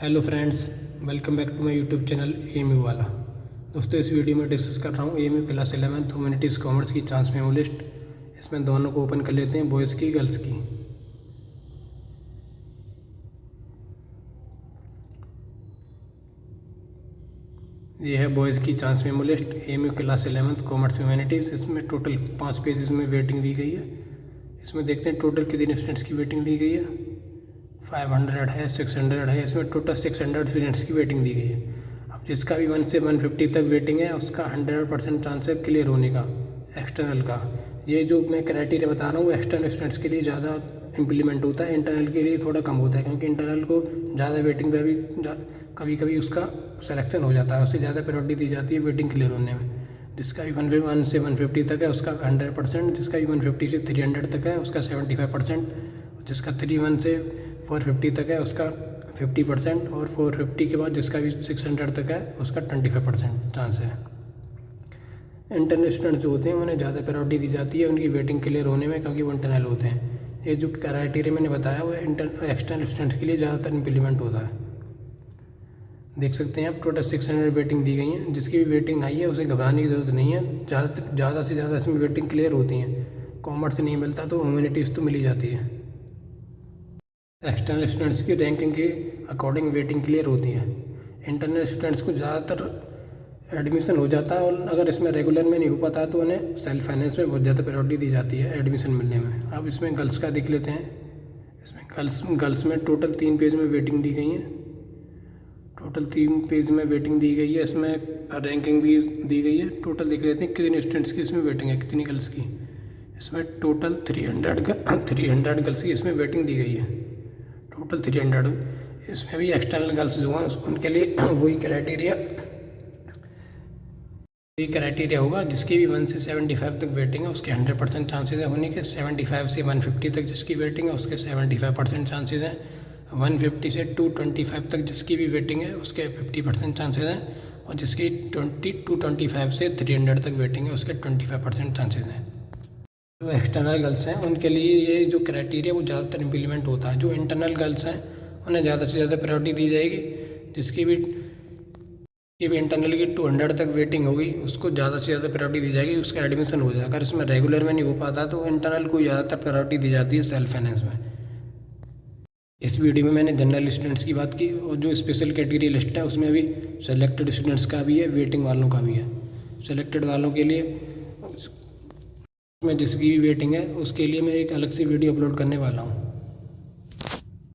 Hello friends, welcome back to my YouTube channel AMU वाला। दोस्तों, इस वीडियो में डिस्कस कर रहा हूँ एएमयू क्लास 11 ह्यूमैनिटीज़ कॉमर्स की चांस मेमो लिस्ट। इसमें दोनों को ओपन कर लेते हैं, बॉयज़ की गर्ल्स की। ये है बॉयज़ की chance memo list AMU class 11 commerce humanities. इसमें टोटल 5 पेजेस में वेटिंग दी गई है। इसमें देखते हैं टोटल कितने स्टूडेंट्स की वेटिंग दी गई है। 500 है, 600 है। इसमें टोटल 600 स्टूडेंट्स की वेटिंग दी गई है। अब जिसका भी 1 से 150 तक वेटिंग है उसका 100% चांस है क्लियर होने का एक्सटर्नल का। ये जो मैं क्राइटेरिया बता रहा हूँ वो एक्सटर्नल स्टूडेंट्स के लिए ज़्यादा इम्प्लीमेंट होता है, इंटरनल के लिए थोड़ा कम होता है, क्योंकि इंटरनल को ज़्यादा वेटिंग पे भी कभी कभी उसका सिलेक्शन हो जाता है, उससे ज़्यादा प्रायोरिटी दी जाती है वेटिंग क्लियर होने में। जिसका भी 1 से 150 तक है उसका 100%, जिसका भी 150 से 300 तक है उसका 75%, जिसका 31 से 450 तक है उसका 50%, और 450 के बाद जिसका भी 600 तक है उसका 25% चांस है। इंटरनल स्टूडेंट जो होते हैं उन्हें ज़्यादा प्रायोरिटी दी जाती है उनकी वेटिंग क्लियर होने में, क्योंकि वो इंटरनल होते हैं। ये जो क्राइटेरिया मैंने बताया वो एक्सटर्नल स्टूडेंट्स के लिए ज़्यादातर इम्प्लीमेंट होता है। देख सकते हैं आप, टोटल 600 वेटिंग दी गई है। जिसकी भी वेटिंग आई है उसे घबराने की ज़रूरत नहीं है। ज़्यादा से ज़्यादा इसमें वेटिंग क्लियर होती हैं। कॉमर्स नहीं मिलता तो ह्यूमैनिटीज़ तो मिल ही जाती है। एक्सटर्नल स्टूडेंट्स की रैंकिंग के अकॉर्डिंग वेटिंग क्लियर होती है। इंटरनल स्टूडेंट्स को ज़्यादातर एडमिशन हो जाता है, और अगर इसमें रेगुलर में नहीं हो पाता तो उन्हें सेल्फ फाइनेंस में बहुत ज़्यादा प्रायोरिटी दी जाती है एडमिशन मिलने में। अब इसमें गर्ल्स का देख लेते हैं। इसमें गर्ल्स में टोटल 3 पेज में वेटिंग दी गई है। टोटल 3 पेज में वेटिंग दी गई है। इसमें रैंकिंग भी दी गई है। टोटल देख लेते हैं कितने स्टूडेंट्स की इसमें वेटिंग है, कितनी गर्ल्स की। इसमें टोटल 300 गर्ल्स की इसमें वेटिंग दी गई है। टोटल 300। इसमें भी एक्सटर्नल गर्ल्स जो हैं उनके लिए वही क्राइटेरिया होगा। जिसकी भी 1 से 75 तक वेटिंग है उसके 100% चांसेस है होने के। 75 से 150 तक जिसकी वेटिंग है उसके 75% चांसेस हैं। 150 से 225 तक जिसकी भी वेटिंग है उसके 50% चांसेस हैं, और जिसकी 225 से 300 तक वेटिंग है उसके 25% चांसेस हैं। जो एक्सटर्नल गर्ल्स हैं उनके लिए ये जो क्राइटेरिया वो ज़्यादातर इम्प्लीमेंट होता है। जो इंटरनल गर्ल्स हैं उन्हें ज़्यादा से ज़्यादा प्रायोरिटी दी जाएगी। जिसकी भी इंटरनल की 200 तक वेटिंग होगी उसको ज़्यादा से ज़्यादा प्रायोरिटी दी जाएगी, उसका एडमिशन हो जाएगा। अगर इसमें रेगुलर में नहीं हो पाता तो इंटरनल को ज़्यादातर प्रायोरिटी दी जाती है सेल्फ फाइनेंस में। इस वीडियो में मैंने जनरल स्टूडेंट्स की बात की, और जो स्पेशल कैटेगरी लिस्ट है उसमें भी सेलेक्टेड स्टूडेंट्स का भी है, वेटिंग वालों का भी है। सेलेक्टेड वालों के लिए उसमें जिसकी भी वेटिंग है उसके लिए मैं एक अलग से वीडियो अपलोड करने वाला हूँ।